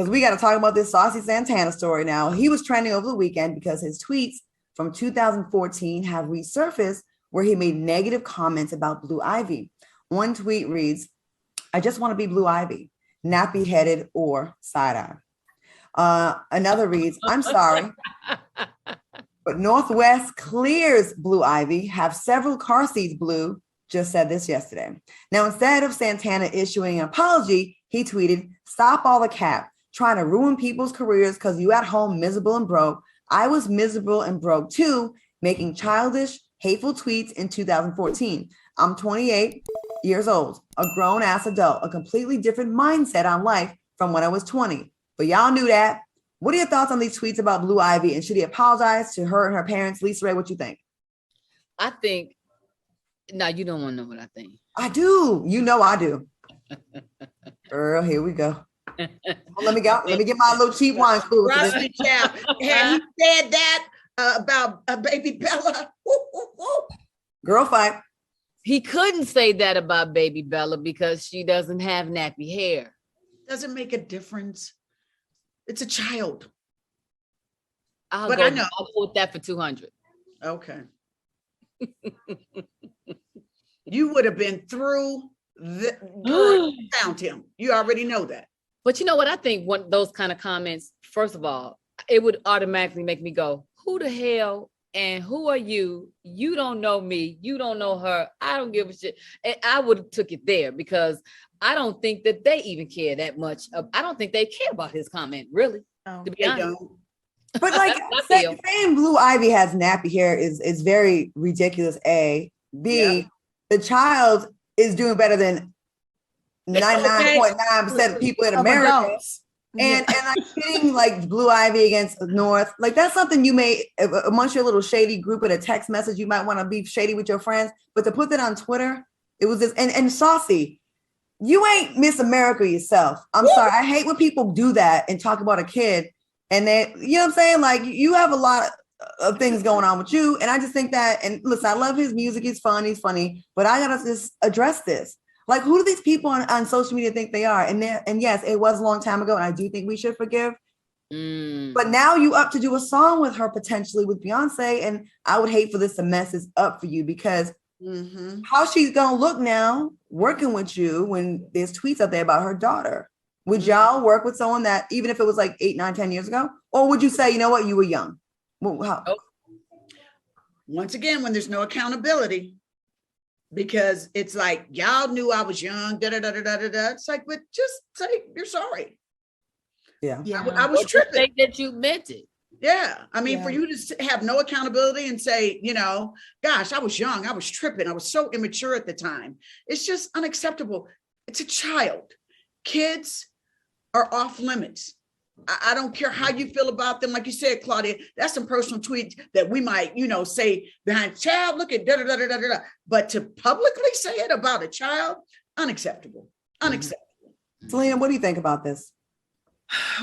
because we got to talk about this Saucy Santana story now. He was trending over the weekend because his tweets from 2014 have resurfaced where he made negative comments about Blue Ivy. One tweet reads, "I just want to be Blue Ivy, nappy headed or side eye." Another reads, "I'm sorry, but Northwest clears Blue Ivy, have several car seats blue, just said this yesterday." Now, instead of Santana issuing an apology, he tweeted, "Stop all the cap, trying to ruin people's careers because you at home miserable and broke. I was miserable and broke too, making childish, hateful tweets in 2014. I'm 28 years old, a grown-ass adult, a completely different mindset on life from when I was 20. But y'all knew that. What are your thoughts on these tweets about Blue Ivy? And should he apologize to her and her parents? LisaRaye, what you think?" I think, no, you don't want to know what I think. I do. You know I do. Girl, here we go. Well, let me get my little cheap wine spoon. Trust me, child. Had he said that about baby Bella, Girl fight. He couldn't say that about baby Bella because she doesn't have nappy hair. Doesn't make a difference. It's a child. I'll quote that for 200. Okay. You would have been through found him. You already know that. But you know what? I think those kind of comments, first of all, it would automatically make me go, who the hell and who are you? You don't know me. You don't know her. I don't give a shit. And I would have took it there because I don't think that they even care that much. I don't think they care about his comment, really, to be honest. Don't. But like saying Blue Ivy has nappy hair is very ridiculous. A. B. The child is doing better than 99.9% of people in America. And I'm kidding, like Blue Ivy against North. Like that's something you may, amongst your little shady group in a text message, you might want to be shady with your friends. But to put that on Twitter, it was this, and Saucy, you ain't Miss America yourself. I'm sorry. I hate when people do that and talk about a kid. And they, you know what I'm saying? Like you have a lot of things going on with you. And I just think that, and listen, I love his music. He's funny, but I gotta just address this. Like, who do these people on social media think they are? And yes, it was a long time ago, and I do think we should forgive. But now you up to do a song with her potentially with Beyonce, and I would hate for this to mess this up for you because how she's gonna look now working with you when there's tweets out there about her daughter. Would y'all work with someone that, even if it was like 8, 9, 10 years ago, or would you say, you know what, you were young? How? Once again, when there's no accountability. Because it's like, y'all knew I was young, It's like, but just say you're sorry. Yeah. I was tripping. Think that you meant it. Yeah. I mean, for you to have no accountability and say, you know, gosh, I was young. I was tripping. I was so immature at the time. It's just unacceptable. It's a child. Kids are off limits. I don't care how you feel about them. Like you said, Claudia, that's some personal tweets that we might, say behind child, look at da-da-da-da-da-da. But to publicly say it about a child, unacceptable. Unacceptable. Selena, what do you think about this?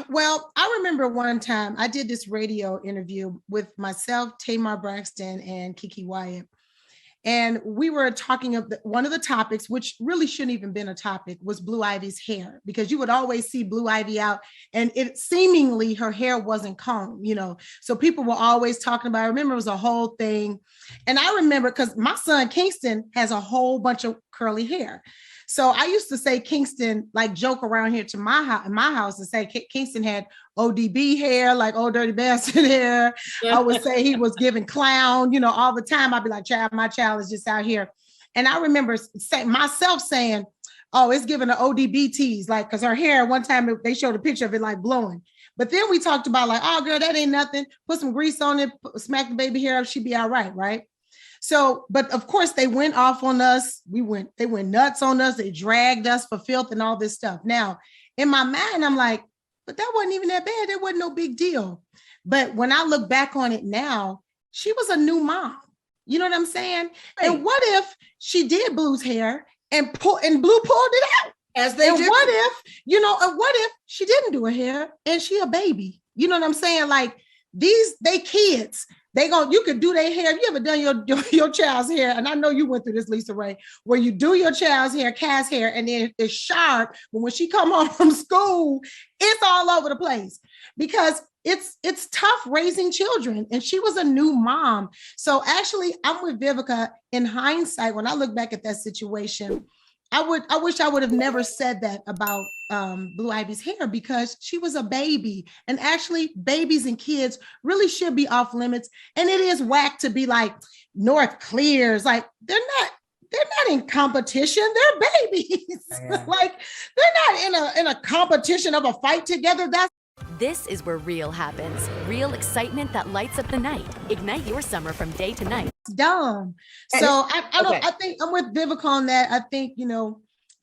Well, I remember one time I did this radio interview with myself, Tamar Braxton, and Kiki Wyatt. And we were talking of one of the topics, which really shouldn't even been a topic, was Blue Ivy's hair, because you would always see Blue Ivy out and it seemingly her hair wasn't combed, So people were always talking about it. I remember it was a whole thing. And I remember because my son Kingston has a whole bunch of curly hair. So I used to say Kingston, like joke around here to my house and say Kingston had ODB hair, like Old Dirty Bastard hair. I would say he was giving clown, all the time. I'd be like, my child is just out here. And I remember myself saying, oh, it's giving an ODB tease, like, because her hair, one time they showed a picture of it like blowing. But then we talked about like, oh, girl, that ain't nothing. Put some grease on it, smack the baby hair up, she'd be all right? So, but of course they went off on us. They went nuts on us. They dragged us for filth and all this stuff. Now, in my mind, I'm like, but that wasn't even that bad. That wasn't no big deal. But when I look back on it now, she was a new mom. You know what I'm saying? Right. And what if she did Blue's hair and Blue pulled it out? As they do. What if she didn't do her hair and she a baby? You know what I'm saying? Like, they kids. You could do their hair. Have you ever done your child's hair? And I know you went through this, LisaRaye, where you do your child's hair, Cass hair, and then it's sharp. But when she come home from school, it's all over the place because it's tough raising children. And she was a new mom. So actually, I'm with Vivica. In hindsight, when I look back at that situation, I wish I would have never said that about Blue Ivy's hair because she was a baby. And actually, babies and kids really should be off limits. And it is whack to be like North Clears. Like they're not in competition. They're babies. Yeah. Like they're not in a competition of a fight together. This is where real happens. Real excitement that lights up the night. Ignite your summer from day to night. It's dumb. So I think I'm with Vivica on that. I think,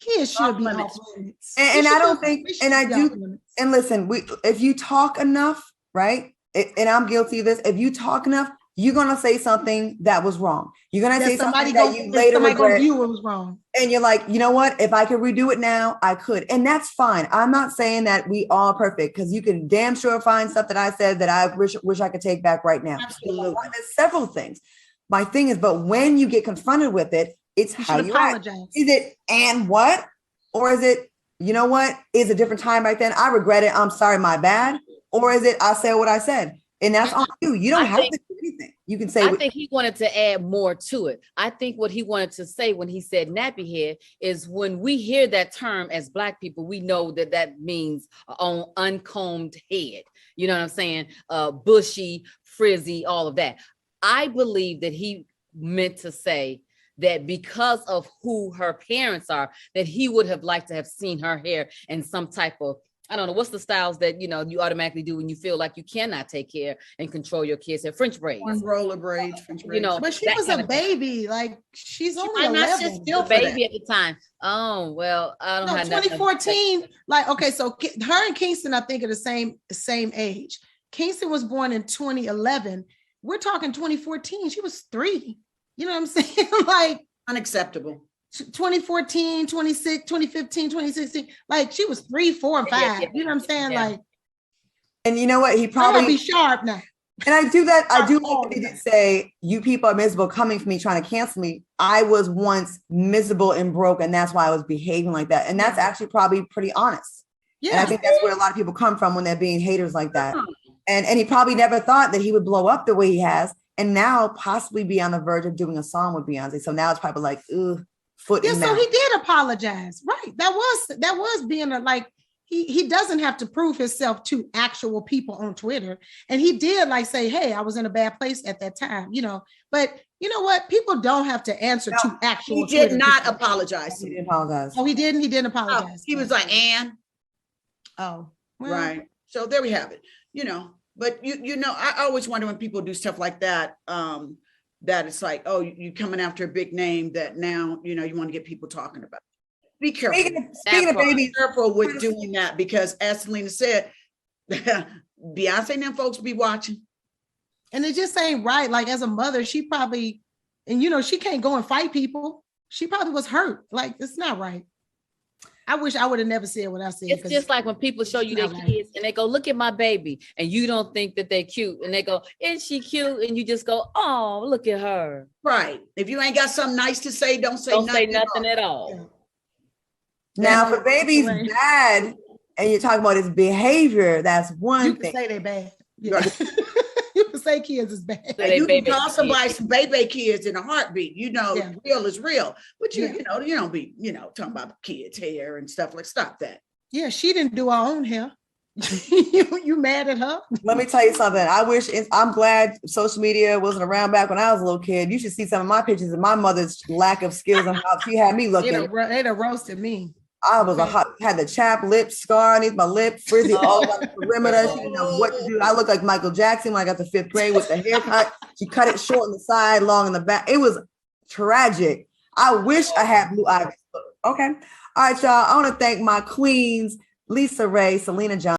kids should be off limits. And I don't think, and I do, and listen, if you talk enough, right? And I'm guilty of this. If you talk enough, you're going to say something that was wrong. You're going to say something that you later regret. View it was wrong. And you're like, you know what? If I could redo it now, I could. And that's fine. I'm not saying that we all perfect because you can damn sure find stuff that I said that I wish I could take back right now. Absolutely. There's several things. My thing is, but when you get confronted with it, it's how you act. Is it, and what? Or is it, you know what? Is a different time right then. I regret it. I'm sorry, my bad. Or is it, I said what I said. And that's on you. You don't have to do anything. You can say. I think he wanted to add more to it. I think what he wanted to say when he said nappy head is when we hear that term as Black people, we know that means on uncombed head. You know what I'm saying? Bushy, frizzy, all of that. I believe that he meant to say that because of who her parents are, that he would have liked to have seen her hair in some type of, I don't know, what's the styles that, you automatically do when you feel like you cannot take care and control your kids' hair? French braids. Roller braids, French braids. But she was a baby. Like, she's only 11. Still a baby at the time. Oh, well, I don't know. 2014, like, okay, so her and Kingston, I think, are the same age. Kingston was born in 2011. We're talking 2014. She was 3. You know what I'm saying? Like, unacceptable. 2014, 2015, 2016. Like, she was 3, 4, and 5. Yeah. You know what I'm saying? Yeah. Like, and you know what? He probably be sharp now. And I do that. I do like that he did say, you people are miserable coming for me, trying to cancel me. I was once miserable and broke, and that's why I was behaving like that. And that's actually probably pretty honest. Yeah. And I think that's where a lot of people come from when they're being haters like that. And he probably never thought that he would blow up the way he has, and now possibly be on the verge of doing a song with Beyonce. So now it's probably like, foot in mouth. So he did apologize. Right. That was being he doesn't have to prove himself to actual people on Twitter. And he did say, hey, I was in a bad place at that time, but you know what? People don't have to answer to actual. He did not apologize. He didn't apologize. Oh, he didn't? He didn't apologize. He was like, Ann. Oh, well. Right. So there we have it, but I always wonder when people do stuff like that, that it's like, oh, you coming after a big name that now, you want to get people talking about. Be careful. Speaking of babies, be careful with doing that because as Selena said, Beyonce and them folks be watching. And it just ain't right. Like, as a mother, she probably, and she can't go and fight people. She probably was hurt. Like, it's not right. I wish I would have never said what I said. It's just like when people show you their kids and they go, look at my baby, and you don't think that they're cute, and they go, isn't she cute? And you just go, oh, look at her. Right. If you ain't got something nice to say, don't say nothing at all. Yeah. Now, if a baby's bad and you're talking about his behavior, that's one thing. You can say they bad. Yeah. You can say kids is bad. And you can call somebody some baby kids in a heartbeat. Real is real. But you don't be, talking about kids' hair and stuff. Like, stop that. Yeah, she didn't do her own hair. You mad at her? Let me tell you something. I'm glad social media wasn't around back when I was a little kid. You should see some of my pictures of my mother's lack of skills and how she had me looking. They'd have roasted me. I was had the chapped lip, scar underneath my lip, frizzy all around the perimeter. She didn't know what to do. I looked like Michael Jackson when I got to 5th grade with the haircut. She cut it short on the side, long in the back. It was tragic. I wish I had Blue Ivy. Okay. All right, y'all. I want to thank my queens, LisaRaye, Selena Johnson.